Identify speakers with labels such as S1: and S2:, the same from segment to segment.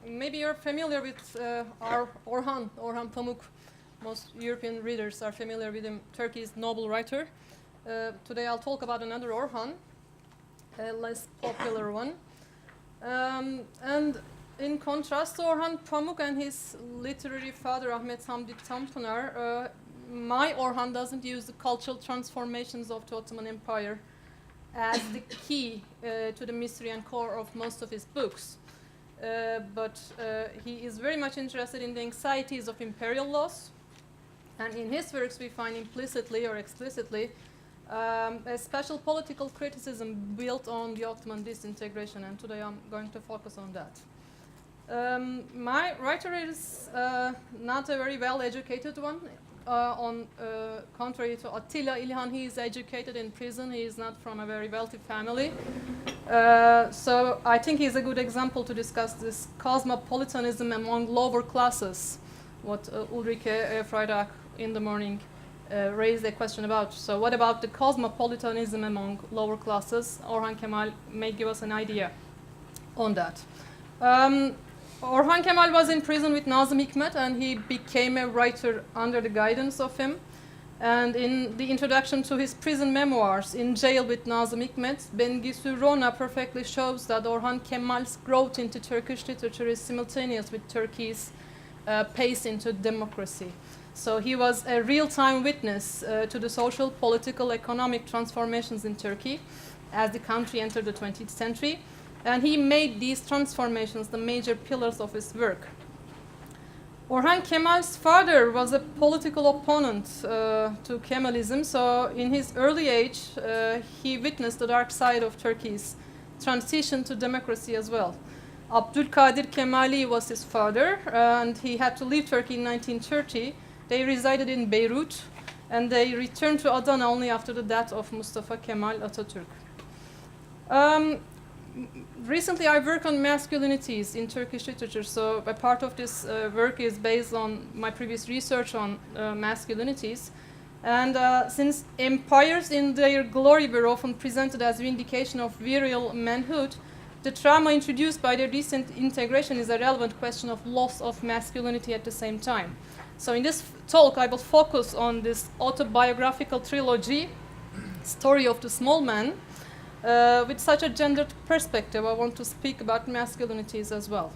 S1: maybe you're familiar with our Orhan Pamuk. Most European readers are familiar with him, Turkey's Nobel writer. Today I'll talk about another Orhan, a less popular one. And in contrast to Orhan Pamuk and his literary father Ahmet Hamdi Tanpınar, my Orhan doesn't use the cultural transformations of the Ottoman Empire as the key to the mystery and core of most of his books. But he is very much interested in the anxieties of imperial loss. And in his works we find implicitly or explicitly a special political criticism built on the Ottoman disintegration, and today I'm going to focus on that. My writer is not a very well-educated one. Contrary to Attila İlhan, he is educated in prison. He is not from a very wealthy family. So I think he's a good example to discuss this cosmopolitanism among lower classes, what Ulrike Freitag in the morning raised a question about. So what about the cosmopolitanism among lower classes? Orhan Kemal may give us an idea on that. Orhan Kemal was in prison with Nazım Hikmet, and he became a writer under the guidance of him. And in the introduction to his prison memoirs, In Jail with Nazım Hikmet, Bengisu Rona perfectly shows that Orhan Kemal's growth into Turkish literature is simultaneous with Turkey's pace into democracy. So he was a real-time witness to the social, political, economic transformations in Turkey as the country entered the 20th century. And he made these transformations the major pillars of his work. Orhan Kemal's father was a political opponent to Kemalism, so in his early age, he witnessed the dark side of Turkey's transition to democracy as well. Abdülkadir Kemali was his father, and he had to leave Turkey in 1930. They resided in Beirut, and they returned to Adana only after the death of Mustafa Kemal Atatürk. Recently, I work on masculinities in Turkish literature, so a part of this work is based on my previous research on masculinities. And since empires in their glory were often presented as vindication of virile manhood, the trauma introduced by their disintegration is a relevant question of loss of masculinity at the same time. So in this talk, I will focus on this autobiographical trilogy, Story of the Small Man. With such a gendered perspective, I want to speak about masculinities as well.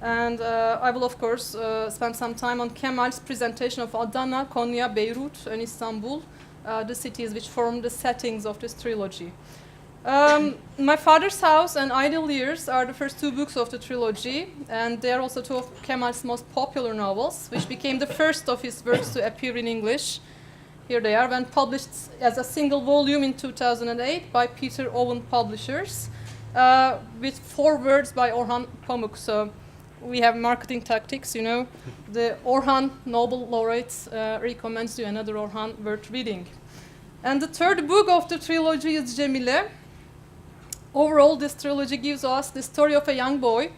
S1: And I will, of course, spend some time on Kemal's presentation of Adana, Konya, Beirut, and Istanbul, the cities which form the settings of this trilogy. My Father's House and Idle Years are the first two books of the trilogy, and they are also two of Kemal's most popular novels, which became the first of his works to appear in English. Here they are, when published as a single volume in 2008 by Peter Owen Publishers, with forewords by Orhan Pamuk. So we have marketing tactics, you know. The Orhan Nobel laureate recommends you another Orhan worth reading. And the third book of the trilogy is Cemile. Overall, this trilogy gives us the story of a young boy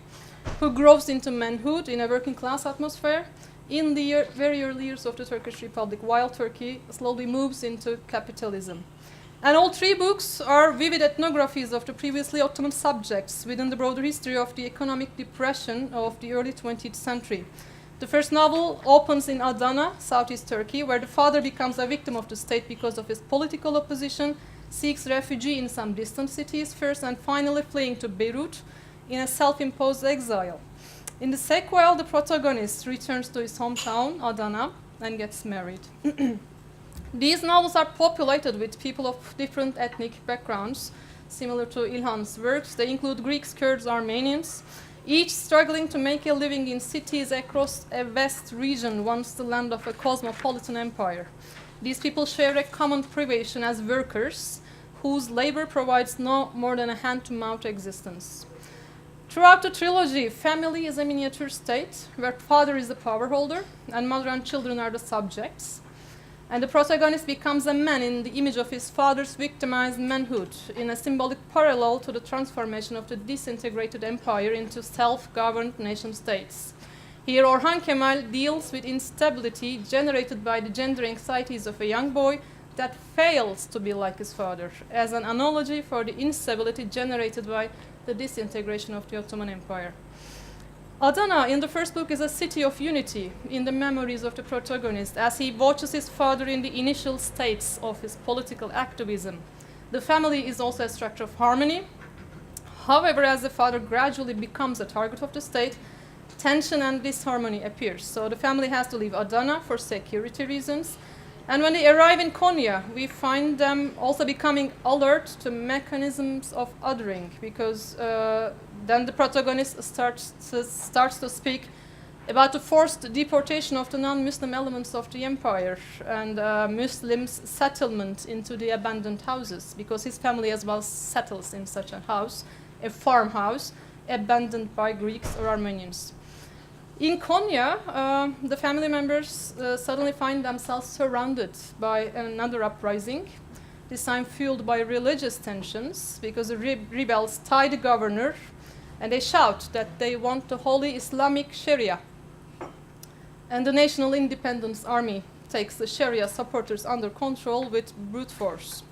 S1: who grows into manhood in a working class atmosphere in the very early years of the Turkish Republic, while Turkey slowly moves into capitalism. And all three books are vivid ethnographies of the previously Ottoman subjects within the broader history of the economic depression of the early 20th century. The first novel opens in Adana, southeast Turkey, where the father becomes a victim of the state because of his political opposition, seeks refuge in some distant cities first, and finally fleeing to Beirut in a self-imposed exile. In the sequel, the protagonist returns to his hometown, Adana, and gets married. These novels are populated with people of different ethnic backgrounds, similar to İlhan's works. They include Greeks, Kurds, Armenians, each struggling to make a living in cities across a vast region, once the land of a cosmopolitan empire. These people share a common privation as workers, whose labor provides no more than a hand-to-mouth existence. Throughout the trilogy, family is a miniature state, where father is the power holder, and mother and children are the subjects. And the protagonist becomes a man in the image of his father's victimized manhood, in a symbolic parallel to the transformation of the disintegrated empire into self-governed nation-states. Here, Orhan Kemal deals with instability generated by the gender anxieties of a young boy that fails to be like his father, as an analogy for the instability generated by the disintegration of the Ottoman Empire. Adana in the first book is a city of unity in the memories of the protagonist as he watches his father in the initial states of his political activism. The family is also a structure of harmony. However, as the father gradually becomes a target of the state, tension and disharmony appears. So the family has to leave Adana for security reasons. And when they arrive in Konya, we find them also becoming alert to mechanisms of othering, because then the protagonist starts to speak about the forced deportation of the non-Muslim elements of the empire and Muslims' settlement into the abandoned houses, because his family as well settles in such a house, a farmhouse, abandoned by Greeks or Armenians. In Konya, the family members suddenly find themselves surrounded by another uprising, this time fueled by religious tensions, because the rebels tie the governor and they shout that they want the holy Islamic Sharia. And the National Independence Army takes the Sharia supporters under control with brute force.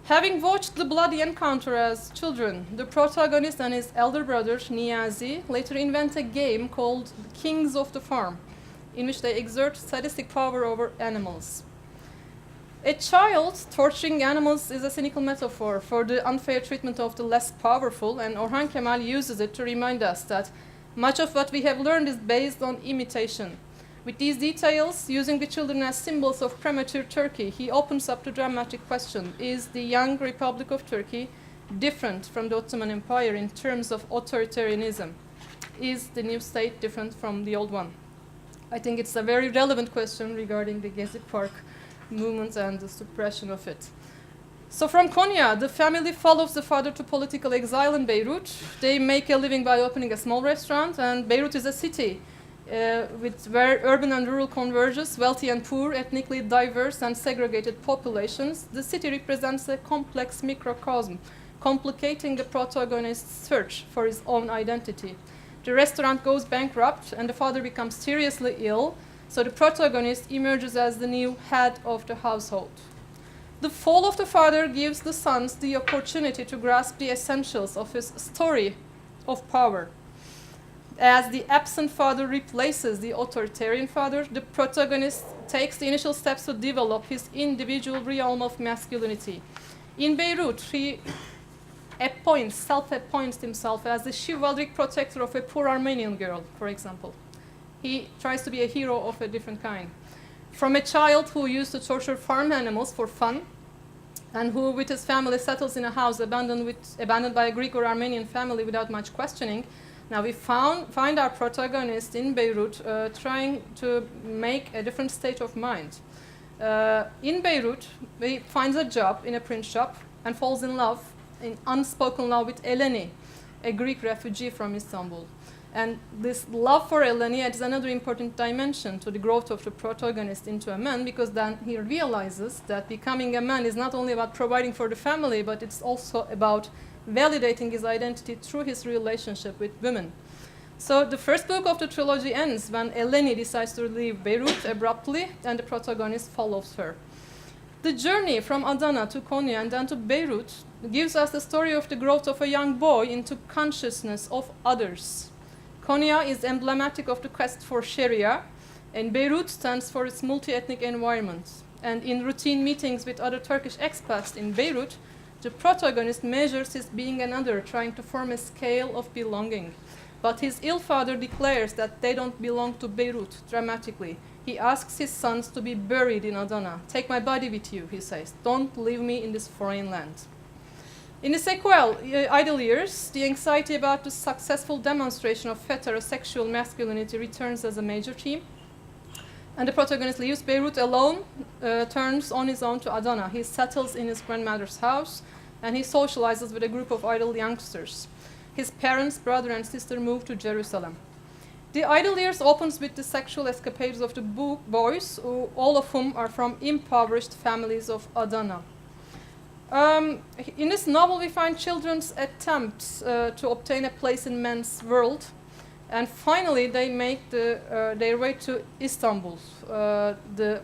S1: Having watched the bloody encounter as children, the protagonist and his elder brother, Niyazi, later invent a game called Kings of the Farm, in which they exert sadistic power over animals. A child torturing animals is a cynical metaphor for the unfair treatment of the less powerful, and Orhan Kemal uses it to remind us that much of what we have learned is based on imitation. With these details, using the children as symbols of premature Turkey, he opens up the dramatic question: is the young Republic of Turkey different from the Ottoman Empire in terms of authoritarianism? Is the new state different from the old one? I think it's a very relevant question regarding the Gezi Park movement and the suppression of it. So from Konya, the family follows the father to political exile in Beirut. They make a living by opening a small restaurant, and Beirut is a city where urban and rural converges, wealthy and poor, ethnically diverse and segregated populations. The city represents a complex microcosm, complicating the protagonist's search for his own identity. The restaurant goes bankrupt and the father becomes seriously ill, so the protagonist emerges as the new head of the household. The fall of the father gives the sons the opportunity to grasp the essentials of his story of power. As the absent father replaces the authoritarian father, the protagonist takes the initial steps to develop his individual realm of masculinity. In Beirut, he self-appoints himself as the chivalric protector of a poor Armenian girl, for example. He tries to be a hero of a different kind. From a child who used to torture farm animals for fun, and who with his family settles in a house abandoned by a Greek or Armenian family without much questioning, now we find our protagonist in Beirut trying to make a different state of mind. In Beirut, he finds a job in a print shop and falls in unspoken love with Eleni, a Greek refugee from Istanbul. And this love for Eleni adds another important dimension to the growth of the protagonist into a man, because then he realizes that becoming a man is not only about providing for the family, but it's also about validating his identity through his relationship with women. So the first book of the trilogy ends when Eleni decides to leave Beirut abruptly and the protagonist follows her. The journey from Adana to Konya and then to Beirut gives us the story of the growth of a young boy into consciousness of others. Konya is emblematic of the quest for Sharia, and Beirut stands for its multi-ethnic environment. And in routine meetings with other Turkish expats in Beirut, the protagonist measures his being another, trying to form a scale of belonging. But his ill father declares that they don't belong to Beirut dramatically. He asks his sons to be buried in Adana. "Take my body with you," he says. "Don't leave me in this foreign land." In the sequel, Idle Years, the anxiety about the successful demonstration of heterosexual masculinity returns as a major theme. And the protagonist leaves Beirut alone, turns on his own to Adana. He settles in his grandmother's house, and he socializes with a group of idle youngsters. His parents, brother, and sister move to Jerusalem. The Idle Years opens with the sexual escapades of the boys, all of whom are from impoverished families of Adana. In this novel, we find children's attempts to obtain a place in men's world. And finally, they make their way to Istanbul,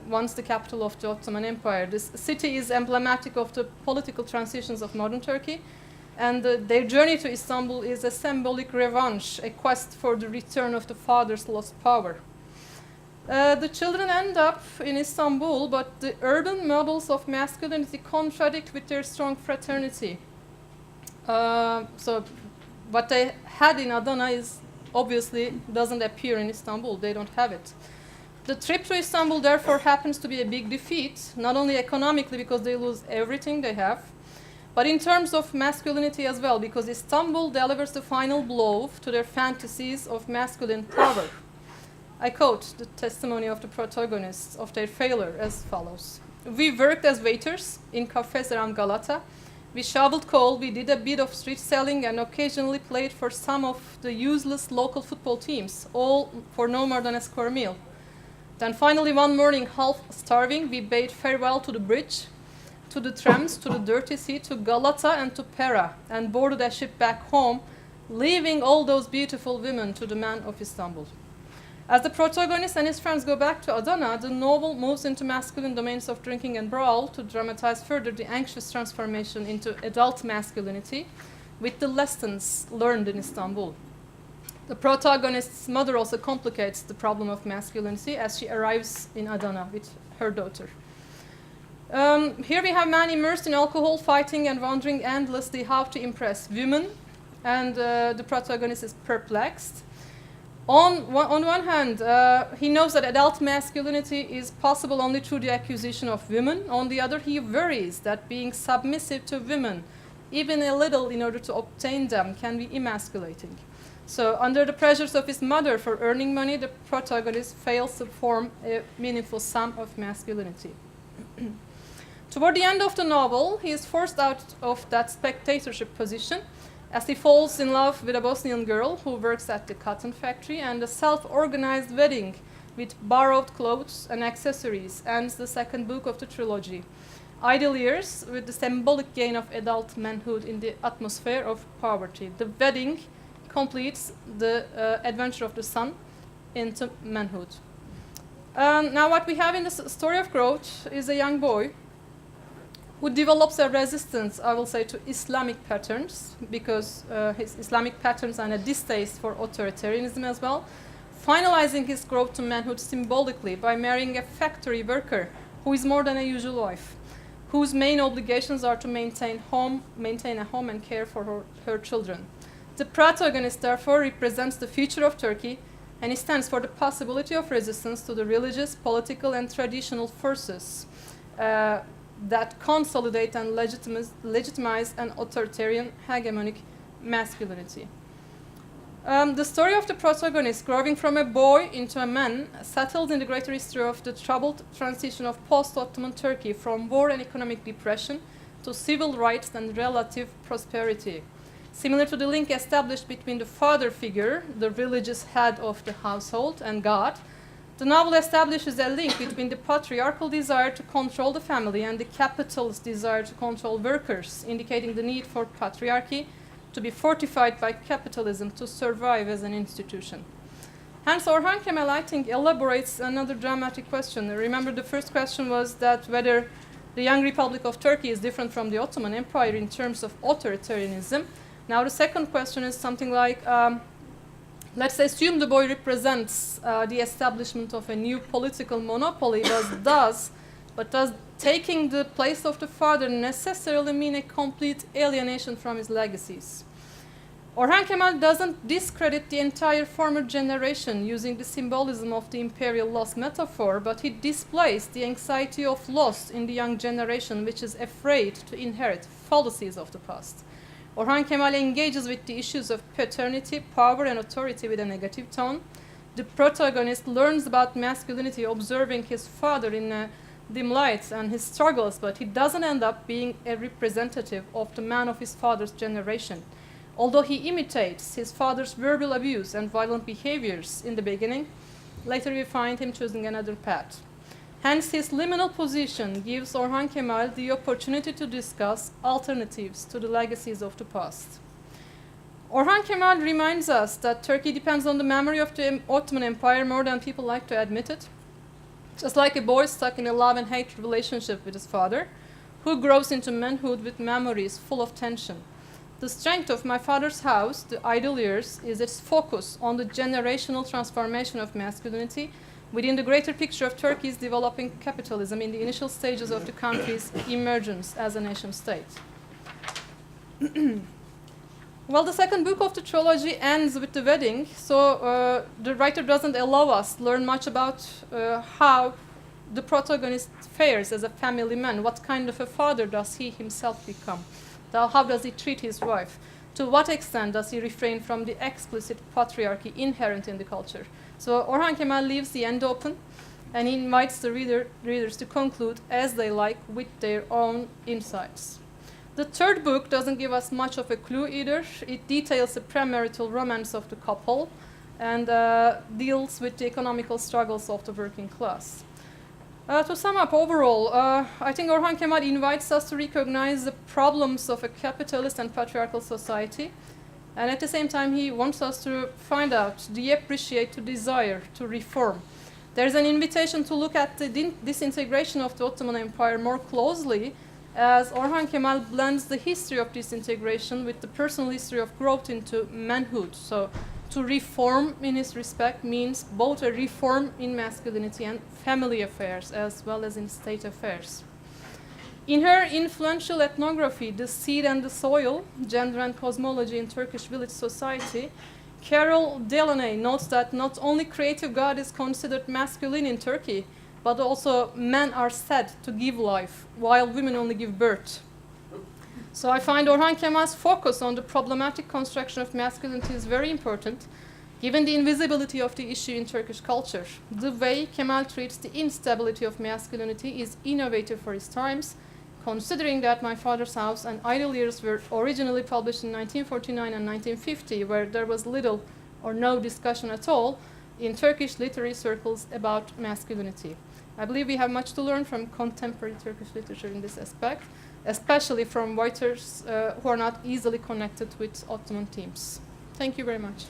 S1: once the capital of the Ottoman Empire. This city is emblematic of the political transitions of modern Turkey. And their journey to Istanbul is a symbolic revenge, a quest for the return of the father's lost power. The children end up in Istanbul, but the urban models of masculinity contradict with their strong fraternity. So what they had in Adana is obviously doesn't appear in Istanbul. They don't have it. The trip to Istanbul therefore happens to be a big defeat, not only economically because they lose everything they have, but in terms of masculinity as well, because Istanbul delivers the final blow to their fantasies of masculine power. I quote the testimony of the protagonists of their failure as follows. We worked as waiters in cafes around Galata. We shoveled coal, we did a bit of street selling, and occasionally played for some of the useless local football teams, all for no more than a square meal. Then finally one morning, half starving, we bade farewell to the bridge, to the trams, to the dirty sea, to Galata and to Pera, and boarded a ship back home, leaving all those beautiful women to the man of Istanbul. As the protagonist and his friends go back to Adana, the novel moves into masculine domains of drinking and brawl to dramatize further the anxious transformation into adult masculinity with the lessons learned in Istanbul. The protagonist's mother also complicates the problem of masculinity as she arrives in Adana with her daughter. Here we have man immersed in alcohol, fighting and wondering endlessly how to impress women, and the protagonist is perplexed. On one hand, he knows that adult masculinity is possible only through the acquisition of women. On the other, he worries that being submissive to women, even a little in order to obtain them, can be emasculating. So, under the pressures of his mother for earning money, the protagonist fails to form a meaningful sum of masculinity. Toward the end of the novel, he is forced out of that spectatorship position as he falls in love with a Bosnian girl who works at the cotton factory, and a self-organized wedding with borrowed clothes and accessories ends the second book of the trilogy. Idle years with the symbolic gain of adult manhood in the atmosphere of poverty. The wedding completes the adventure of the son into manhood. Now what we have in the story of growth is a young boy who develops a resistance, I will say, to Islamic patterns, because his Islamic patterns and a distaste for authoritarianism as well, finalizing his growth to manhood symbolically by marrying a factory worker who is more than a usual wife, whose main obligations are to maintain a home and care for her children. The protagonist, therefore, represents the future of Turkey, and he stands for the possibility of resistance to the religious, political, and traditional forces that consolidate and legitimize an authoritarian hegemonic masculinity. The story of the protagonist, growing from a boy into a man, settled in the greater history of the troubled transition of post-Ottoman Turkey from war and economic depression to civil rights and relative prosperity. Similar to the link established between the father figure, the religious head of the household, and God, the novel establishes a link between the patriarchal desire to control the family and the capitalist desire to control workers, indicating the need for patriarchy to be fortified by capitalism to survive as an institution. Hence, Orhan Kemal, I think, elaborates another dramatic question. Remember, the first question was that whether the young Republic of Turkey is different from the Ottoman Empire in terms of authoritarianism. Now, the second question is something like, let's assume the boy represents the establishment of a new political monopoly, does taking the place of the father necessarily mean a complete alienation from his legacies? Orhan Kemal doesn't discredit the entire former generation using the symbolism of the imperial loss metaphor, but he displays the anxiety of loss in the young generation, which is afraid to inherit fallacies of the past. Orhan Kemal engages with the issues of paternity, power, and authority with a negative tone. The protagonist learns about masculinity, observing his father in a dim light and his struggles, but he doesn't end up being a representative of the man of his father's generation. Although he imitates his father's verbal abuse and violent behaviors in the beginning, later we find him choosing another path. Hence, his liminal position gives Orhan Kemal the opportunity to discuss alternatives to the legacies of the past. Orhan Kemal reminds us that Turkey depends on the memory of the Ottoman Empire more than people like to admit it. Just like a boy stuck in a love and hate relationship with his father, who grows into manhood with memories full of tension. The strength of My Father's House, The Idle Years, is its focus on the generational transformation of masculinity within the greater picture of Turkey's developing capitalism in the initial stages of the country's emergence as a nation state. Well, the second book of the trilogy ends with the wedding, so the writer doesn't allow us to learn much about how the protagonist fares as a family man. What kind of a father does he himself become? How does he treat his wife? To what extent does he refrain from the explicit patriarchy inherent in the culture? So Orhan Kemal leaves the end open, and he invites the readers to conclude as they like with their own insights. The third book doesn't give us much of a clue either. It details the premarital romance of the couple and deals with the economical struggles of the working class. To sum up overall, I think Orhan Kemal invites us to recognize the problems of a capitalist and patriarchal society, and at the same time he wants us to find out, to appreciate, to desire, to reform. There's an invitation to look at the disintegration of the Ottoman Empire more closely, as Orhan Kemal blends the history of disintegration with the personal history of growth into manhood. So to reform in his respect means both a reform in masculinity and family affairs as well as in state affairs. In her influential ethnography, The Seed and the Soil, Gender and Cosmology in Turkish Village Society, Carol Delaney notes that not only creative God is considered masculine in Turkey, but also men are said to give life, while women only give birth. So I find Orhan Kemal's focus on the problematic construction of masculinity is very important, given the invisibility of the issue in Turkish culture. The way Kemal treats the instability of masculinity is innovative for his times, considering that My Father's House and Idle Years were originally published in 1949 and 1950, where there was little or no discussion at all in Turkish literary circles about masculinity. I believe we have much to learn from contemporary Turkish literature in this aspect, especially from writers who are not easily connected with Ottoman themes. Thank you very much.